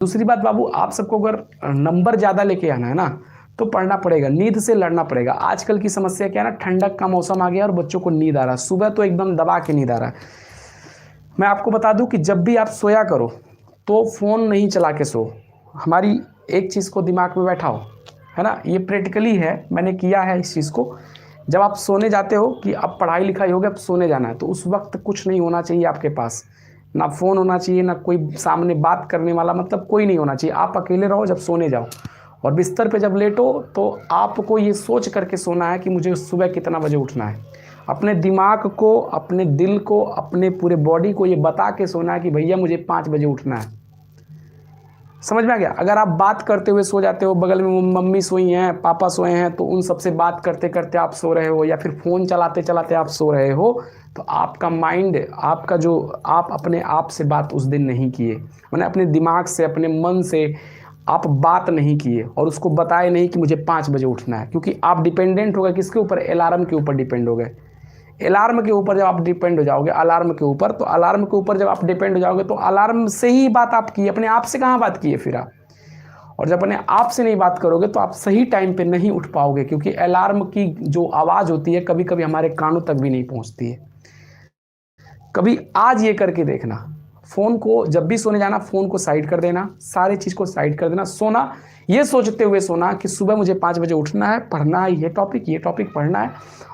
दूसरी बात बाबू, आप सबको अगर नंबर ज़्यादा लेके आना है ना, तो पढ़ना पड़ेगा, नींद से लड़ना पड़ेगा। आजकल की समस्या क्या है ना, ठंडक का मौसम आ गया और बच्चों को नींद आ रहा है, सुबह तो एकदम दबा के नींद आ रहा है। मैं आपको बता दूं कि जब भी आप सोया करो तो फ़ोन नहीं चला के सो। हमारी एक चीज़ को दिमाग में बैठाओ, है ना, ये प्रैक्टिकली है, मैंने किया है इस चीज़ को। जब आप सोने जाते हो कि अब पढ़ाई लिखाई हो गया, अब सोने जाना है, तो उस वक्त कुछ नहीं होना चाहिए आपके पास, ना फ़ोन होना चाहिए, ना कोई सामने बात करने वाला, मतलब कोई नहीं होना चाहिए। आप अकेले रहो जब सोने जाओ, और बिस्तर पे जब लेटो तो आपको ये सोच करके सोना है कि मुझे सुबह कितना बजे उठना है। अपने दिमाग को, अपने दिल को, अपने पूरे बॉडी को ये बता के सोना है कि भैया मुझे 5 बजे उठना है। समझ में आ गया? अगर आप बात करते हुए सो जाते हो, बगल में मम्मी सोई हैं, पापा सोए हैं, तो उन सबसे बात करते करते आप सो रहे हो, या फिर फ़ोन चलाते चलाते आप सो रहे हो, तो आपका माइंड, आपका जो, आप अपने आप से बात उस दिन नहीं किए, मैंने अपने दिमाग से, अपने मन से आप बात नहीं किए, और उसको बताए नहीं कि मुझे 5 बजे उठना है। क्योंकि आप डिपेंडेंट हो गए किसके ऊपर? अलार्म के ऊपर डिपेंड हो गए। अलार्म के ऊपर जब आप डिपेंड हो जाओगे, अलार्म के ऊपर, तो अलार्म के ऊपर जब आप डिपेंड हो जाओगे, तो अलार्म से ही बात आप की, अपने आप से कहाँ बात की है फिर आप? और जब अपने आप से नहीं बात करोगे तो आप सही टाइम पे नहीं उठ पाओगे, क्योंकि अलार्म की जो आवाज़ होती है कभी कभी हमारे कानों तक भी नहीं पहुंचती है। कभी आज ये करके देखना, फ़ोन को जब भी सोने जाना, फ़ोन को साइड कर देना, सारी चीज़ को साइड कर देना, सोना ये सोचते हुए सोना कि सुबह मुझे 5 बजे उठना है, पढ़ना है, ये टॉपिक पढ़ना है,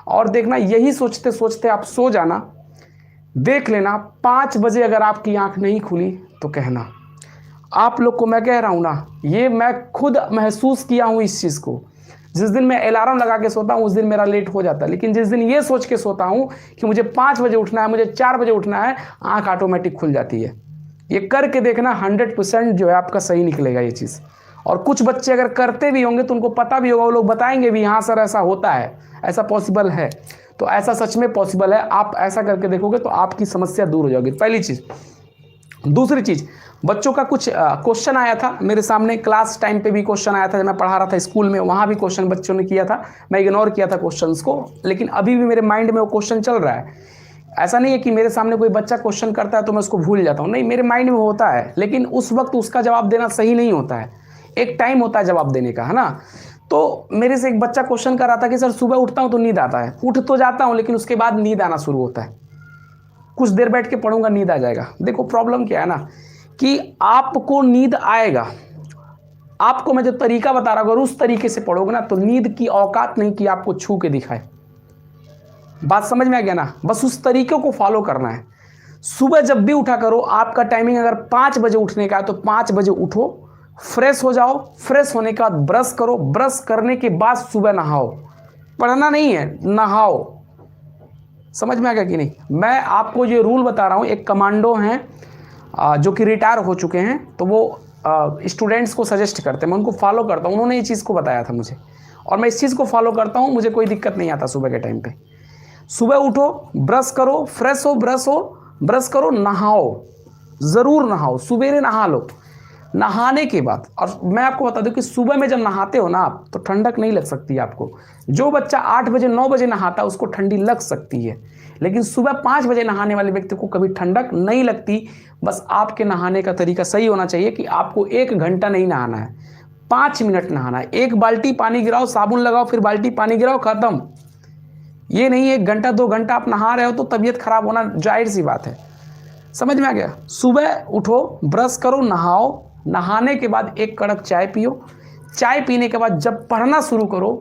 और देखना यही सोचते सोचते आप सो जाना। देख लेना 5 बजे अगर आपकी आंख नहीं खुली तो कहना। आप लोग को मैं कह रहा हूँ ना, ये मैं खुद महसूस किया हूँ इस चीज़ को। जिस दिन मैं अलार्म लगा के सोता हूँ उस दिन मेरा लेट हो जाता है, लेकिन जिस दिन ये सोच के सोता हूँ कि मुझे 5 बजे उठना है, मुझे 4 बजे उठना है, आंख ऑटोमेटिक खुल जाती है। ये करके देखना, 100% जो है आपका सही निकलेगा ये चीज़। और कुछ बच्चे अगर करते भी होंगे तो उनको पता भी होगा, वो लोग बताएंगे भी, हाँ सर ऐसा होता है, ऐसा पॉसिबल है। तो ऐसा सच में पॉसिबल है, आप ऐसा करके देखोगे तो आपकी समस्या दूर हो जाएगी, पहली चीज़। दूसरी चीज़, बच्चों का कुछ क्वेश्चन आया था मेरे सामने, क्लास टाइम पे भी क्वेश्चन आया था, जब मैं पढ़ा रहा था स्कूल में, वहाँ भी क्वेश्चन बच्चों ने किया था, मैं इग्नोर किया था क्वेश्चंस को, लेकिन अभी भी मेरे माइंड में वो क्वेश्चन चल रहा है। ऐसा नहीं है कि मेरे सामने कोई बच्चा क्वेश्चन करता है तो मैं उसको भूल जाता हूँ, नहीं, मेरे माइंड में होता है, लेकिन उस वक्त उसका जवाब देना सही नहीं होता है। एक टाइम होता है जवाब देने का, है ना। तो मेरे से एक बच्चा क्वेश्चन कर रहा था कि सर सुबह उठता हूँ तो नींद आता है, उठ तो जाता हूँ लेकिन उसके बाद नींद आना शुरू होता है, कुछ देर बैठ के पढ़ूंगा नींद आ जाएगा। देखो प्रॉब्लम क्या है ना, कि आपको नींद आएगा, आपको मैं जो तरीका बता रहा हूँ अगर उस तरीके से पढ़ोगे ना, तो नींद की औकात नहीं कि आपको छू के दिखाए। बात समझ में आ गया ना? बस उस तरीके को फॉलो करना है। सुबह जब भी उठा करो, आपका टाइमिंग अगर 5 बजे उठने का है तो 5 बजे उठो, फ्रेश हो जाओ, फ्रेश होने के बाद ब्रश करो, ब्रश करने के बाद सुबह नहाओ। पढ़ना नहीं है, नहाओ। समझ में आ गया कि नहीं? मैं आपको ये रूल बता रहा हूँ, एक कमांडो हैं जो कि रिटायर हो चुके हैं, तो वो स्टूडेंट्स को सजेस्ट करते हैं, मैं उनको फॉलो करता हूँ, उन्होंने ये चीज़ को बताया था मुझे, और मैं इस चीज़ को फॉलो करता हूँ, मुझे कोई दिक्कत नहीं आता सुबह के टाइम पे। सुबह उठो, ब्रश करो, फ्रेश हो, ब्रश करो, नहाओ, ज़रूर नहाओ, सुबेरे नहा लो। नहाने के बाद, और मैं आपको बता दूं कि सुबह में जब नहाते हो ना आप, तो ठंडक नहीं लग सकती आपको। जो बच्चा 8 बजे 9 बजे नहाता है उसको ठंडी लग सकती है, लेकिन सुबह 5 बजे नहाने वाले व्यक्ति को कभी ठंडक नहीं लगती। बस आपके नहाने का तरीका सही होना चाहिए कि आपको 1 घंटा नहीं नहाना है, 5 मिनट नहाना है। 1 बाल्टी पानी गिराओ, साबुन लगाओ, फिर बाल्टी पानी गिराओ, खत्म। ये नहीं 1 घंटा 2 घंटा आप नहा रहे हो तो तबीयत खराब होना जाहिर सी बात है। समझ में आ गया? सुबह उठो, ब्रश करो, नहाओ, नहाने के बाद एक कड़क चाय पियो, चाय पीने के बाद जब पढ़ना शुरू करो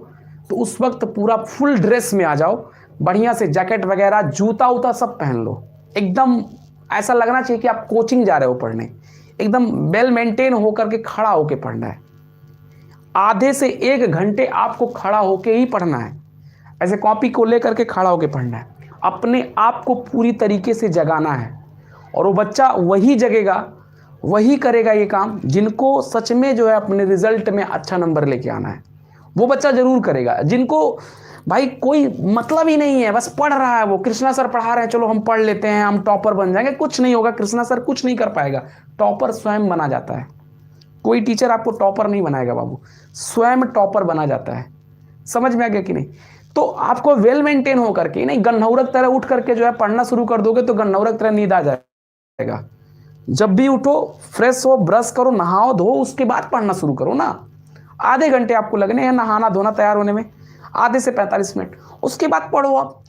तो उस वक्त पूरा फुल ड्रेस में आ जाओ, बढ़िया से जैकेट वगैरह, जूता उता सब पहन लो, एकदम ऐसा लगना चाहिए कि आप कोचिंग जा रहे हो पढ़ने, एकदम वेल मेंटेन होकर के खड़ा होके पढ़ना है। आधे से 1 घंटे आपको खड़ा होके ही पढ़ना है, ऐसे कॉपी को लेकर के खड़ा होके पढ़ना है, अपने आप को पूरी तरीके से जगाना है। और वो बच्चा वही जगेगा, वही करेगा ये काम जिनको सच में जो है अपने रिजल्ट में अच्छा नंबर लेके आना है, वो बच्चा जरूर करेगा। जिनको भाई कोई मतलब ही नहीं है, बस पढ़ रहा है, वो कृष्णा सर पढ़ा रहे हैं, चलो हम पढ़ लेते हैं, हम टॉपर बन जाएंगे, कुछ नहीं होगा, कृष्णा सर कुछ नहीं कर पाएगा। टॉपर स्वयं बना जाता है, कोई टीचर आपको टॉपर नहीं बनाएगा बाबू, स्वयं टॉपर बना जाता है। समझ में आ गया कि नहीं? तो आपको वेल मेंटेन होकर के, नहीं गन्नौरक तरह उठ करके जो है पढ़ना शुरू कर दोगे तो गन्नौरक तरह नींद आ जाएगा। जब भी उठो फ्रेश हो, ब्रश करो, नहाओ धो, उसके बाद पढ़ना शुरू करो ना। आधे घंटे आपको लगने हैं नहाना धोना तैयार होने में, आधे से 45 मिनट, उसके बाद पढ़ो आप।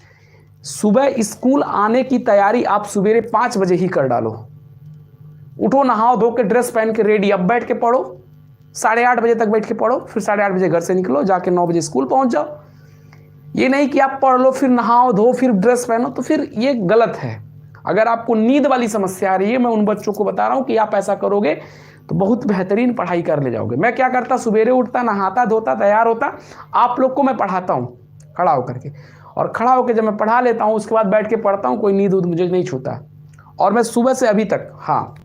सुबह स्कूल आने की तैयारी आप सवेरे 5 बजे ही कर डालो। उठो, नहाओ धो के, ड्रेस पहन के रेडी, अब बैठ के पढ़ो, 8:30 बजे तक बैठ के पढ़ो, फिर 8:30 बजे घर से निकलो, जाके 9 बजे स्कूल पहुंच जाओ। ये नहीं कि आप पढ़ लो फिर नहाओ धो फिर ड्रेस पहनो, तो फिर ये गलत है। अगर आपको नींद वाली समस्या आ रही है, मैं उन बच्चों को बता रहा हूं कि आप ऐसा करोगे तो बहुत बेहतरीन पढ़ाई कर ले जाओगे। मैं क्या करता, सवेरे उठता, नहाता धोता, तैयार होता, आप लोग को मैं पढ़ाता हूँ खड़ा होकर के, और खड़ा होकर जब मैं पढ़ा लेता हूँ उसके बाद बैठ के पढ़ता हूँ, कोई नींद मुझे नहीं छूता। और मैं सुबह से अभी तक, हाँ,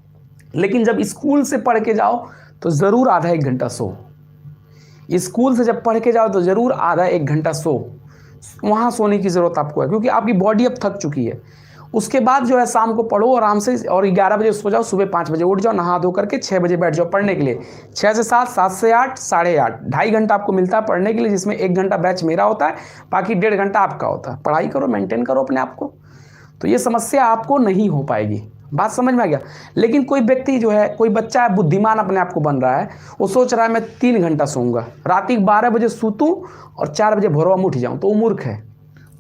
लेकिन जब स्कूल से पढ़ के जाओ तो ज़रूर आधा 1 घंटा सो। स्कूल से जब पढ़ के जाओ तो ज़रूर आधा 1 घंटा सो। वहाँ सोने की ज़रूरत आपको है, क्योंकि आपकी बॉडी अब थक चुकी है। उसके बाद जो है शाम को पढ़ो आराम से, और 11 बजे सो जाओ, सुबह 5 बजे उठ जाओ, नहा धो करके 6 बजे बैठ जाओ पढ़ने के लिए। 6 से 7, 7 से 8, 8:30, 2.5 घंटा आपको मिलता है पढ़ने के लिए, जिसमें 1 घंटा बैच मेरा होता है, बाकी 1.5 घंटा आपका होता है। पढ़ाई करो, मेंटेन करो अपने आप को, तो ये समस्या आपको नहीं हो पाएगी। बात समझ में आ गया। लेकिन कोई व्यक्ति जो है, कोई बच्चा है बुद्धिमान अपने आप को बन रहा है, वो सोच रहा है मैं 3 घंटा सोऊंगा, रात के 12 बजे सूतूं और 4 बजे भोरवा में उठ जाऊं, तो वो मूर्ख है।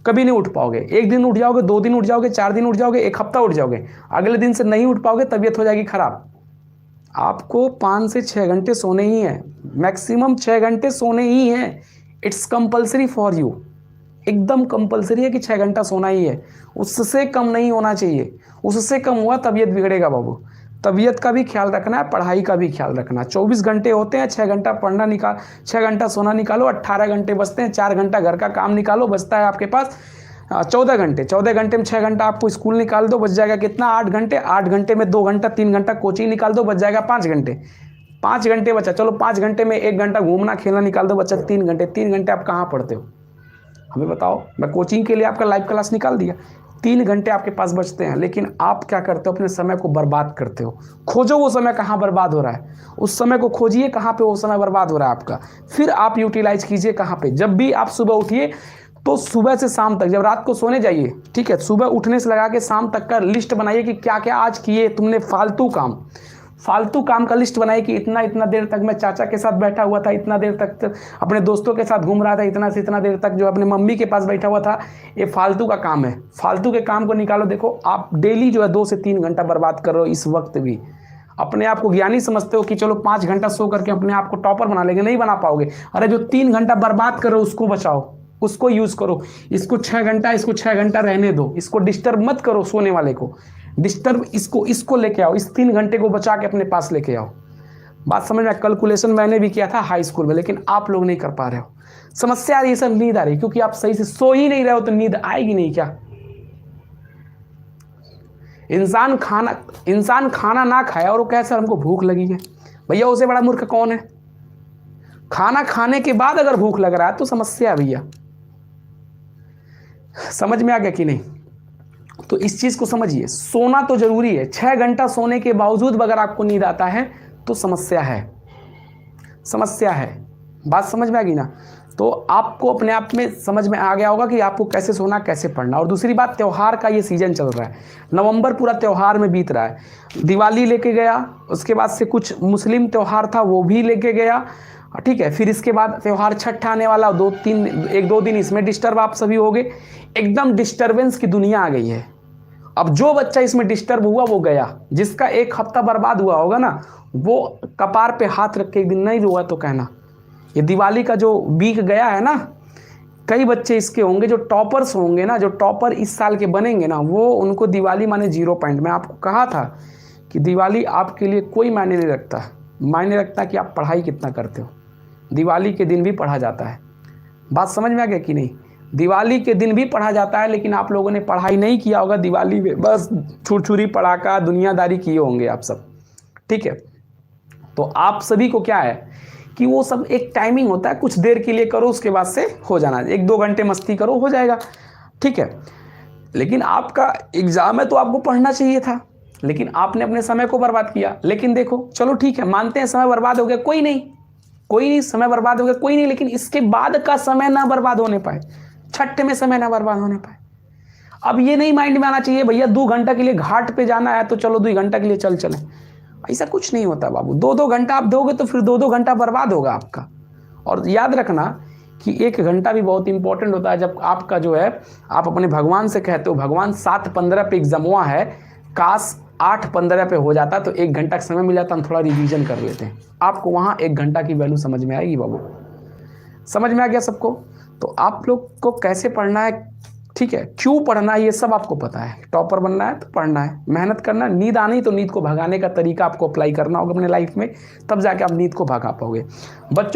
कभी नहीं उठ पाओगे। 1 दिन उठ जाओगे, 2 दिन उठ जाओगे, 4 दिन उठ जाओगे, 1 हफ्ता उठ जाओगे, अगले दिन से नहीं उठ पाओगे, तबीयत हो जाएगी खराब। आपको 5 से 6 घंटे सोने ही हैं, मैक्सिमम 6 घंटे सोने ही हैं। इट्स कंपल्सरी फॉर यू, एकदम कंपल्सरी है कि 6 घंटा सोना ही है, उससे कम नहीं होना चाहिए। उससे कम हुआ तबीयत बिगड़ेगा बाबू। तबीयत का भी ख्याल रखना है, पढ़ाई का भी ख्याल रखना है। 24 घंटे होते हैं, 6 घंटा पढ़ना निकाल, 6 घंटा सोना निकालो, 18 घंटे बचते हैं, 4 घंटा घर का काम निकालो, बचता है आपके पास 14 घंटे। 14 घंटे में 6 घंटा आपको स्कूल निकाल दो, बच जाएगा कितना, 8 घंटे। 8 घंटे में 2 घंटा 3 घंटा कोचिंग निकाल दो, बच जाएगा 5 घंटे। 5 घंटे बचा, चलो 5 घंटे में 1 घंटा घूमना खेलना निकाल दो, बच्चा 3 घंटे। 3 घंटे आप कहाँ पढ़ते हो हमें बताओ। मैं कोचिंग के लिए आपका लाइव क्लास निकाल दिया, 3 घंटे आपके पास बचते हैं, लेकिन आप क्या करते हो, अपने समय को बर्बाद करते हो। खोजो वो समय कहाँ बर्बाद हो रहा है, उस समय को खोजिए कहाँ पे वो समय बर्बाद हो रहा है आपका, फिर आप यूटिलाइज कीजिए कहाँ पे। जब भी आप सुबह उठिए तो सुबह से शाम तक, जब रात को सोने जाइए, ठीक है, सुबह उठने से लगा के शाम तक का लिस्ट बनाइए कि क्या क्या आज किए तुमने फालतू काम का लिस्ट बनाइए कि इतना इतना देर तक मैं चाचा के साथ बैठा हुआ था, इतना देर तक अपने दोस्तों के साथ घूम रहा था, इतना से इतना देर तक जो अपने मम्मी के पास बैठा हुआ था। ये फालतू का काम है, फालतू के काम को निकालो। देखो आप डेली जो है 2 से 3 घंटा बर्बाद कर रहे हो। इस वक्त भी अपने आप को ज्ञानी समझते हो कि चलो 5 घंटा सो करके अपने आप को टॉपर बना लेंगे, नहीं बना पाओगे। अरे जो 3 घंटा बर्बाद कर रहे हो उसको बचाओ, उसको यूज करो। इसको 6 घंटा, इसको 6 घंटा रहने दो, इसको डिस्टर्ब मत करो। सोने वाले को डिस्टर्ब, इसको लेके आओ, इस 3 घंटे को बचा के अपने पास लेके आओ। बात समझ में? कैलकुलेशन मैंने भी किया था हाई स्कूल में, लेकिन आप लोग नहीं कर पा रहे हो। समस्या ये सब नींद आ रही, क्योंकि आप सही से सो ही नहीं रहे हो, तो नींद आएगी नहीं क्या? इंसान खाना ना खाए और वो कहे सर हमको भूख लगी है, भैया उससे बड़ा मूर्ख कौन है? खाना खाने के बाद अगर भूख लग रहा है तो समस्या है भैया। समझ में आ गया कि नहीं? तो इस चीज को समझिए, सोना तो जरूरी है। 6 घंटा सोने के बावजूद अगर आपको नींद आता है तो समस्या है। बात समझ में आ गई ना? तो आपको अपने आप में समझ में आ गया होगा कि आपको कैसे सोना, कैसे पढ़ना। और दूसरी बात, त्यौहार का ये सीजन चल रहा है, नवंबर पूरा त्यौहार में बीत रहा है। दिवाली लेके गया, उसके बाद से कुछ मुस्लिम त्यौहार था वो भी लेके गया, ठीक है। फिर इसके बाद त्यौहार छठ आने वाला, 1-2 दिन इसमें डिस्टर्ब आप सभी हो गए। एकदम डिस्टर्बेंस की दुनिया आ गई है। अब जो बच्चा इसमें डिस्टर्ब हुआ वो गया, जिसका 1 हफ्ता बर्बाद हुआ होगा ना, वो कपार पे हाथ रख के एक दिन नहीं रोआ तो कहना ये दिवाली का जो बीक गया है ना। कई बच्चे इसके होंगे जो टॉपर्स होंगे ना, जो टॉपर इस साल के बनेंगे ना, वो उनको दिवाली माने 0 पॉइंट। मैं आपको कहा था कि दिवाली आपके लिए कोई मायने नहीं रखता, मायने रखता कि आप पढ़ाई कितना करते हो। दिवाली के दिन भी पढ़ा जाता है। बात समझ में आ गया कि नहीं? दिवाली के दिन भी पढ़ा जाता है, लेकिन आप लोगों ने पढ़ाई नहीं किया होगा दिवाली में, बस छुरछुरी पड़ाका दुनियादारी किए होंगे आप सब, ठीक है। तो आप सभी को क्या है कि वो सब एक टाइमिंग होता है, कुछ देर के लिए करो, उसके बाद से हो जाना, 1-2 घंटे मस्ती करो, हो जाएगा, ठीक है। लेकिन आपका एग्जाम है तो आपको पढ़ना चाहिए था, लेकिन आपने अपने समय को बर्बाद किया। लेकिन देखो, चलो ठीक है, मानते हैं समय बर्बाद हो गया, कोई नहीं, समय बर्बाद हो गया, कोई नहीं, लेकिन इसके बाद का समय ना बर्बाद होने पाए, छठ में समय ना बर्बाद होने पाए। अब ये नहीं माइंड में आना चाहिए भैया 2 घंटा के लिए घाट पे जाना है तो चलो 2 घंटा के लिए चले। ऐसा कुछ नहीं होता बाबू। 2-2 घंटा आप दोगे तो फिर 2-2 घंटा बर्बाद होगा आपका। और याद रखना कि 1 घंटा भी बहुत इंपॉर्टेंट होता है। जब आपका जो है आप अपने भगवान से कहते हो भगवान 7:15 पे एग्जाम हुआ है, काश 8:15 पे हो जाता तो 1 घंटा का समय मिल जाता, हम थोड़ा रिवीजन कर लेते हैं। आपको वहाँ 1 घंटा की वैल्यू समझ में आएगी बाबू। समझ में आ गया सबको? तो आप लोग को कैसे पढ़ना है, ठीक है, क्यों पढ़ना है, ये सब आपको पता है। टॉपर बनना है तो पढ़ना है, मेहनत करना है। नींद आनी तो नींद को भगाने का तरीका आपको अप्लाई करना होगा अपने लाइफ में, तब जाके आप नींद को भगा पाओगे। बच्चों